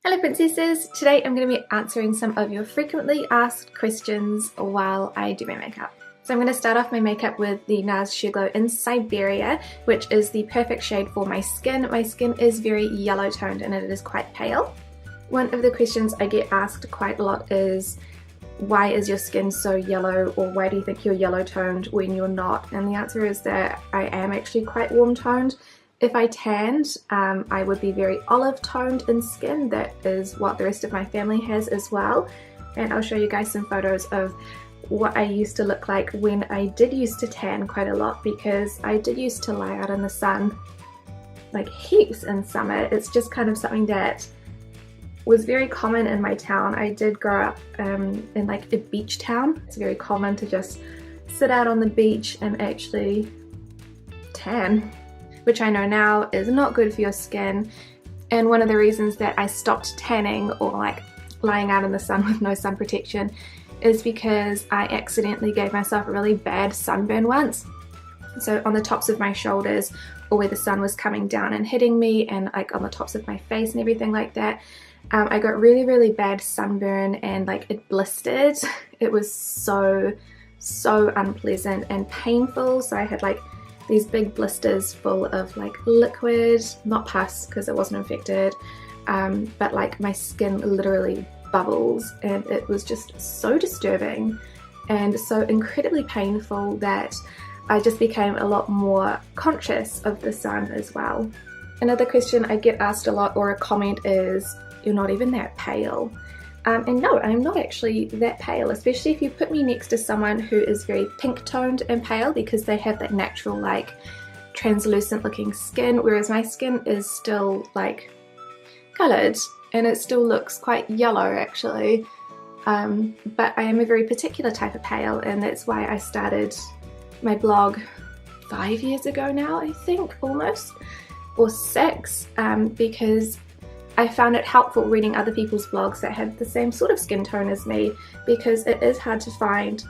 Hello princesses! Today I'm going to be answering some of your frequently asked questions while I do my makeup. So I'm going to start off my makeup with the NARS Sheer Glow in Siberia, which is the perfect shade for my skin. My skin is very yellow toned and it is quite pale. One of the questions I get asked quite a lot is, why is your skin so yellow, or why do you think you're yellow toned when you're not? And the answer is that I am actually quite warm toned. If I tanned, I would be very olive toned in skin. That is what the rest of my family has as well. And I'll show you guys some photos of what I used to look like when I did used to tan quite a lot, because I did used to lie out in the sun like heaps in summer. It's just kind of something that was very common in my town. I did grow up in like a beach town. It's very common to just sit out on the beach and actually tan, which I know now is not good for your skin. And one of the reasons that I stopped tanning, or like lying out in the sun with no sun protection, is because I accidentally gave myself a really bad sunburn once. So on the tops of my shoulders, or where the sun was coming down and hitting me, and like on the tops of my face and everything like that, I got really bad sunburn, and like it blistered. It was so unpleasant and painful. So I had like these big blisters full of like liquid, not pus because it wasn't infected, but like my skin literally bubbles, and it was just so disturbing and so incredibly painful that I just became a lot more conscious of the sun as well. Another question I get asked a lot, or a comment, is, you're not even that pale. And no, I'm not actually that pale, especially if you put me next to someone who is very pink toned and pale, because they have that natural like translucent looking skin, whereas my skin is still like coloured and it still looks quite yellow actually. But I am a very particular type of pale, and that's why I started my blog 5 years ago now, I think, almost, or 6, because I found it helpful reading other people's blogs that had the same sort of skin tone as me, because it is hard to find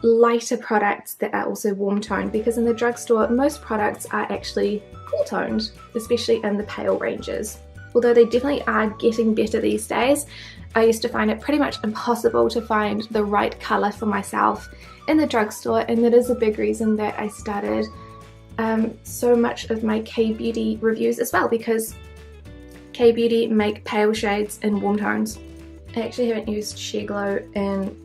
lighter products that are also warm toned, because in the drugstore most products are actually cool toned, especially in the pale ranges. Although they definitely are getting better these days, I used to find it pretty much impossible to find the right colour for myself in the drugstore, and that is a big reason that I started so much of my K-Beauty reviews as well, because K-Beauty make pale shades in warm tones. I actually haven't used Sheer Glow in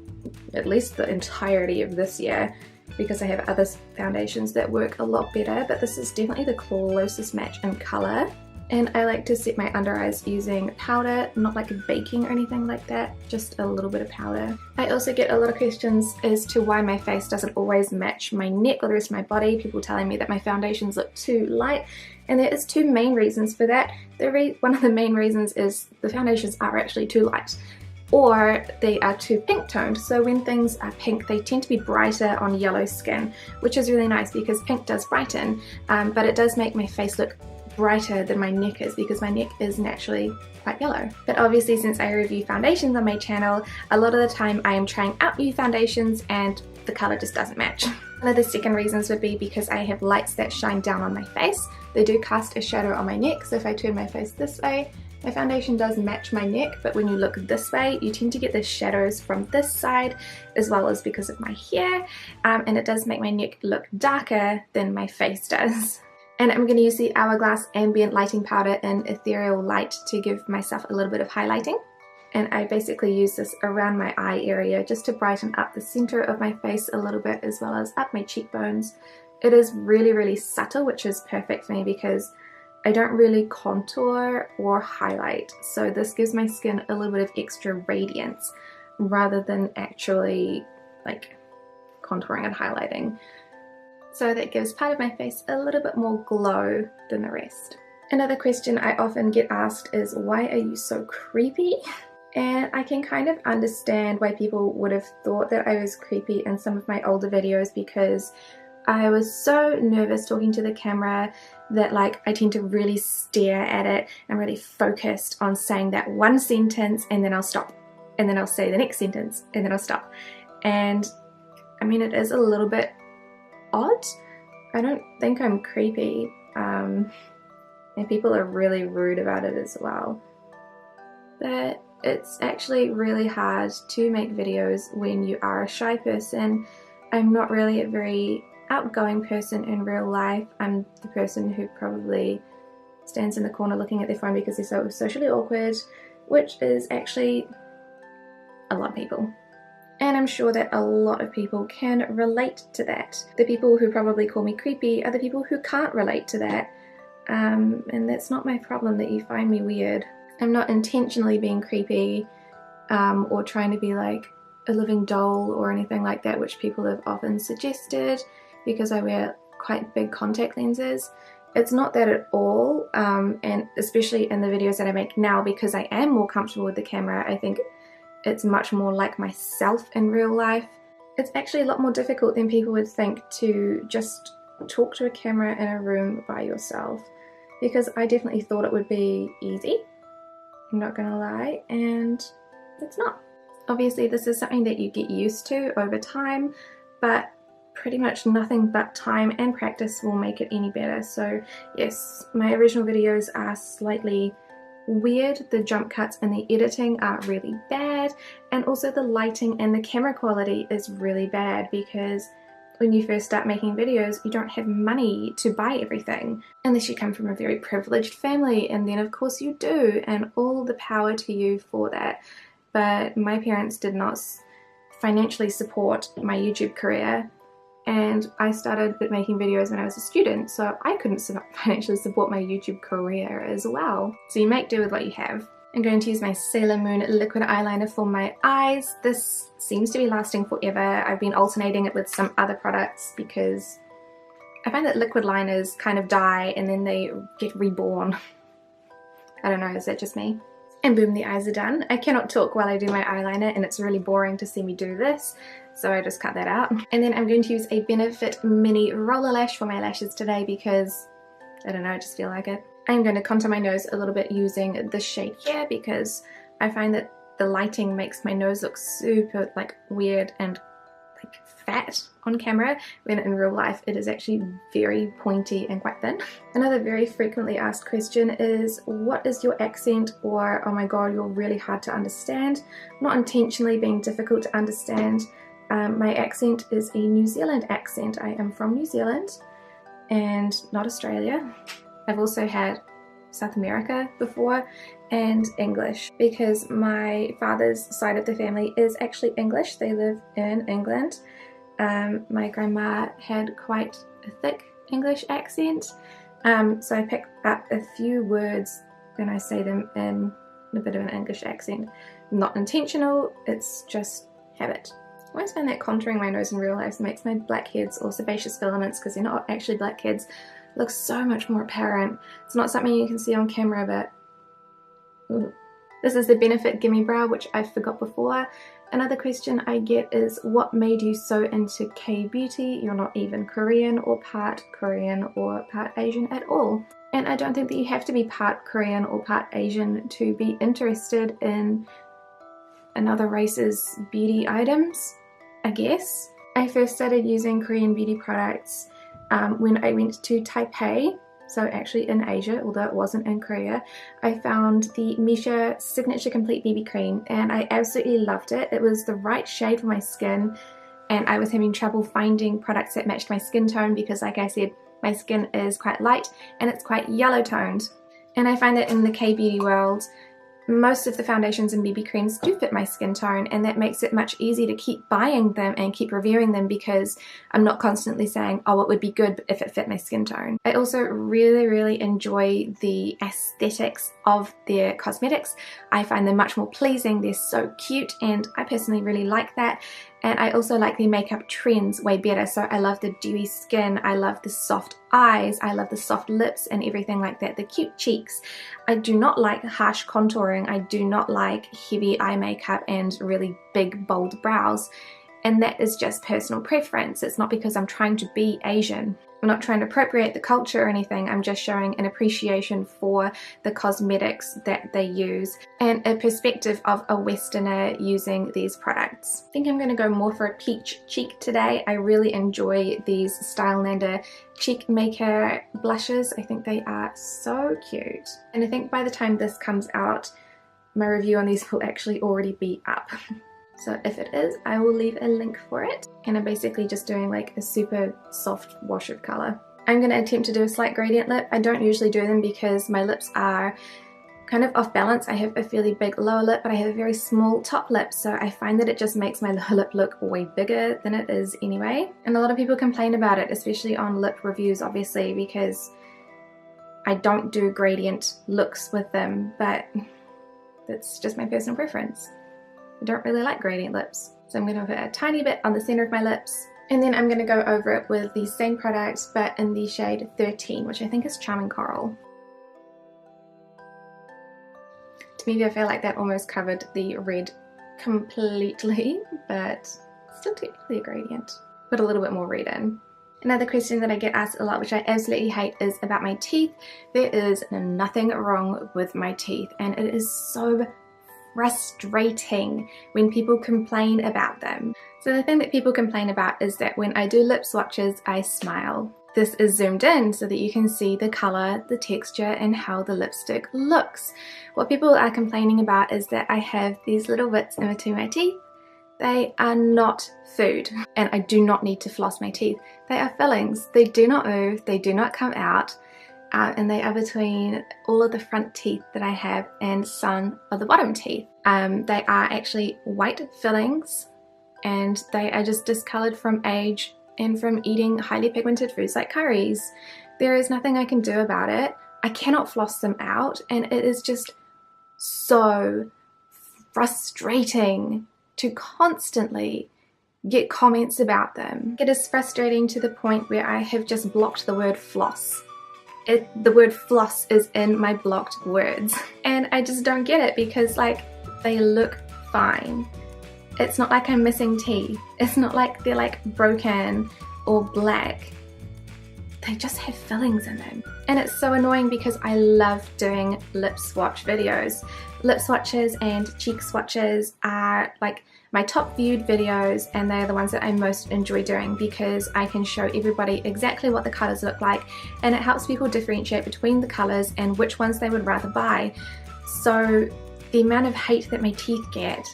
at least the entirety of this year, because I have other foundations that work a lot better, but this is definitely the closest match in colour. And I like to set my under eyes using powder, not like baking or anything like that, just a little bit of powder. I also get a lot of questions as to why my face doesn't always match my neck or the rest of my body. People telling me that my foundations look too light, and there is two main reasons for that. One of the main reasons is the foundations are actually too light, or they are too pink toned. So when things are pink, they tend to be brighter on yellow skin, which is really nice because pink does brighten, but it does make my face look brighter than my neck is, because my neck is naturally quite yellow. But obviously, since I review foundations on my channel, a lot of the time I am trying out new foundations and the colour just doesn't match. One of the second reasons would be because I have lights that shine down on my face. They do cast a shadow on my neck, so if I turn my face this way, my foundation does match my neck, but when you look this way, you tend to get the shadows from this side, as well as because of my hair, and it does make my neck look darker than my face does. And I'm going to use the Hourglass Ambient Lighting Powder in Ethereal Light to give myself a little bit of highlighting. And I basically use this around my eye area just to brighten up the center of my face a little bit, as well as up my cheekbones. It is really subtle, which is perfect for me because I don't really contour or highlight. So this gives my skin a little bit of extra radiance rather than actually like contouring and highlighting. So that gives part of my face a little bit more glow than the rest. Another question I often get asked is, why are you so creepy? And I can kind of understand why people would have thought that I was creepy in some of my older videos, because I was so nervous talking to the camera that like I tend to really stare at it and really focused on saying that one sentence, and then I'll stop, and then I'll say the next sentence, and then I'll stop. And I mean, it is a little bit odd. I don't think I'm creepy, and people are really rude about it as well. but it's actually really hard to make videos when you are a shy person. I'm not really a very outgoing person in real life. I'm the person who probably stands in the corner looking at their phone because they're so socially awkward, which is actually a lot of people. And I'm sure that a lot of people can relate to that. The people who probably call me creepy are the people who can't relate to that. And that's not my problem that you find me weird. I'm not intentionally being creepy or trying to be like a living doll or anything like that, which people have often suggested because I wear quite big contact lenses. It's not that at all, and especially in the videos that I make now, because I am more comfortable with the camera, I think it's much more like myself in real life. It's actually a lot more difficult than people would think to just talk to a camera in a room by yourself, because I definitely thought it would be easy, I'm not gonna lie, and it's not. Obviously this is something that you get used to over time, but pretty much nothing but time and practice will make it any better. So yes, my original videos are slightly weird, the jump cuts and the editing are really bad, and also the lighting and the camera quality is really bad because when you first start making videos you don't have money to buy everything unless you come from a very privileged family, and then of course you do, and all the power to you for that. But my parents did not financially support my YouTube career, and I started making videos when I was a student, so I couldn't financially support my YouTube career as well. So you make do with what you have. I'm going to use my Sailor Moon liquid eyeliner for my eyes. This seems to be lasting forever. I've been alternating it with some other products because I find that liquid liners kind of die and then they get reborn. I don't know, is that just me? And boom, the eyes are done. I cannot talk while I do my eyeliner and it's really boring to see me do this, so I just cut that out. And then I'm going to use a Benefit Mini Roller Lash for my lashes today because, I don't know, I just feel like it. I'm going to contour my nose a little bit using this shade here because I find that the lighting makes my nose look super like weird and like fat on camera, when in real life it is actually very pointy and quite thin. Another very frequently asked question is, what is your accent? Or, oh my god, you're really hard to understand. Not intentionally being difficult to understand. My accent is a New Zealand accent. I am from New Zealand and not Australia. I've also had South America before and English because my father's side of the family is actually English. They live in England. My grandma had quite a thick English accent, so I pick up a few words when I say them in a bit of an English accent. Not intentional, it's just habit. I always find that contouring my nose in real life makes my blackheads or sebaceous filaments, because they're not actually blackheads, look so much more apparent. It's not something you can see on camera, but ooh. This is the Benefit Gimme Brow, which I forgot before. Another question I get is, what made you so into K-beauty? You're not even Korean or part Asian at all. And I don't think that you have to be part Korean or part Asian to be interested in another race's beauty items, I guess. I first started using Korean beauty products when I went to Taipei, so actually in Asia, although it wasn't in Korea. I found the Missha Signature Complete BB Cream and I absolutely loved it. It was the right shade for my skin, and I was having trouble finding products that matched my skin tone because, like I said, my skin is quite light and it's quite yellow toned. And I find that in the K-beauty world, most of the foundations and BB creams do fit my skin tone, and that makes it much easier to keep buying them and keep reviewing them because I'm not constantly saying, oh, it would be good if it fit my skin tone. I also really enjoy the aesthetics of their cosmetics. I find them much more pleasing. They're so cute and I personally really like that. And I also like the makeup trends way better. So I love the dewy skin, I love the soft eyes, I love the soft lips and everything like that, the cute cheeks. I do not like harsh contouring, I do not like heavy eye makeup and really big bold brows. And that is just personal preference. It's not because I'm trying to be Asian. I'm not trying to appropriate the culture or anything. I'm just showing an appreciation for the cosmetics that they use and a perspective of a Westerner using these products. I think I'm going to go more for a peach cheek today. I really enjoy these Stylenander Cheek Maker blushes. I think they are so cute. And I think by the time this comes out, my review on these will actually already be up. So if it is, I will leave a link for it. And I'm basically just doing like a super soft wash of colour. I'm going to attempt to do a slight gradient lip. I don't usually do them because my lips are kind of off balance. I have a fairly big lower lip, but I have a very small top lip, so I find that it just makes my lower lip look way bigger than it is anyway. And a lot of people complain about it, especially on lip reviews, obviously, because I don't do gradient looks with them, but that's just my personal preference. I don't really like gradient lips. So I'm going to put a tiny bit on the center of my lips, and then I'm going to go over it with the same product but in the shade 13, which I think is Charming Coral. To me, I feel like that almost covered the red completely, but still technically a gradient. Put a little bit more red in. Another question that I get asked a lot, which I absolutely hate, is about my teeth. There is nothing wrong with my teeth, and it is so frustrating when people complain about them. So the thing that people complain about is that when I do lip swatches, I smile. This is zoomed in so that you can see the colour, the texture, and how the lipstick looks. What people are complaining about is that I have these little bits in between my teeth. They are not food, and I do not need to floss my teeth. They are fillings. They do not move, they do not come out, and they are between all of the front teeth that I have and some of the bottom teeth. They are actually white fillings, and they are just discoloured from age and from eating highly pigmented foods like curries. There is nothing I can do about it. I cannot floss them out, and it is just so frustrating to constantly get comments about them. It is frustrating to the point where I have just blocked the word floss. The word floss is in my blocked words, and I just don't get it because like they look fine. It's not like I'm missing teeth. It's not like they're like broken or black. They just have fillings in them. And it's so annoying because I love doing lip swatch videos. Lip swatches and cheek swatches are like my top viewed videos, and they're the ones that I most enjoy doing because I can show everybody exactly what the colours look like, and it helps people differentiate between the colours and which ones they would rather buy. So the amount of hate that my teeth get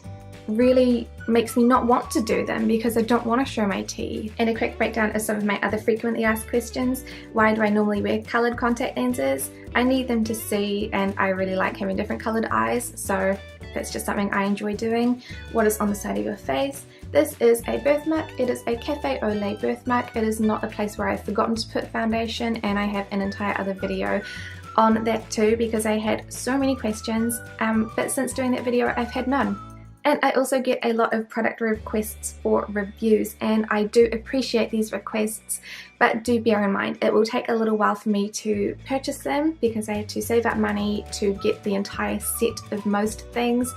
really makes me not want to do them because I don't want to show my teeth. And a quick breakdown of some of my other frequently asked questions. Why do I normally wear coloured contact lenses? I need them to see, and I really like having different coloured eyes, so that's just something I enjoy doing. What is on the side of your face? This is a birthmark. It is a Cafe au lait birthmark. It is not a place where I've forgotten to put foundation, and I have an entire other video on that too because I had so many questions, but since doing that video I've had none. And I also get a lot of product requests for reviews, and I do appreciate these requests, but do bear in mind it will take a little while for me to purchase them because I have to save up money to get the entire set of most things,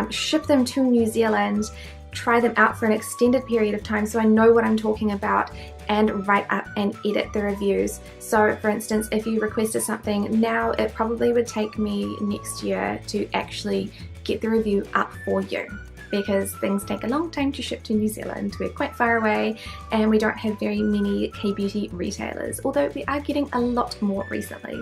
ship them to New Zealand, try them out for an extended period of time so I know what I'm talking about, and write up and edit the reviews. So for instance, if you requested something now, it probably would take me next year to actually get the review up for you because things take a long time to ship to New Zealand. We're quite far away and we don't have very many K-beauty retailers, although we are getting a lot more recently.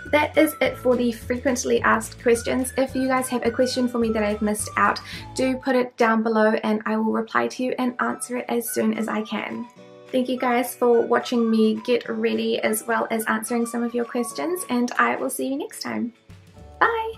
That is it for the frequently asked questions. If you guys have a question for me that I've missed out, do put it down below and I will reply to you and answer it as soon as I can. Thank you guys for watching me get ready as well as answering some of your questions, and I will see you next time. Bye!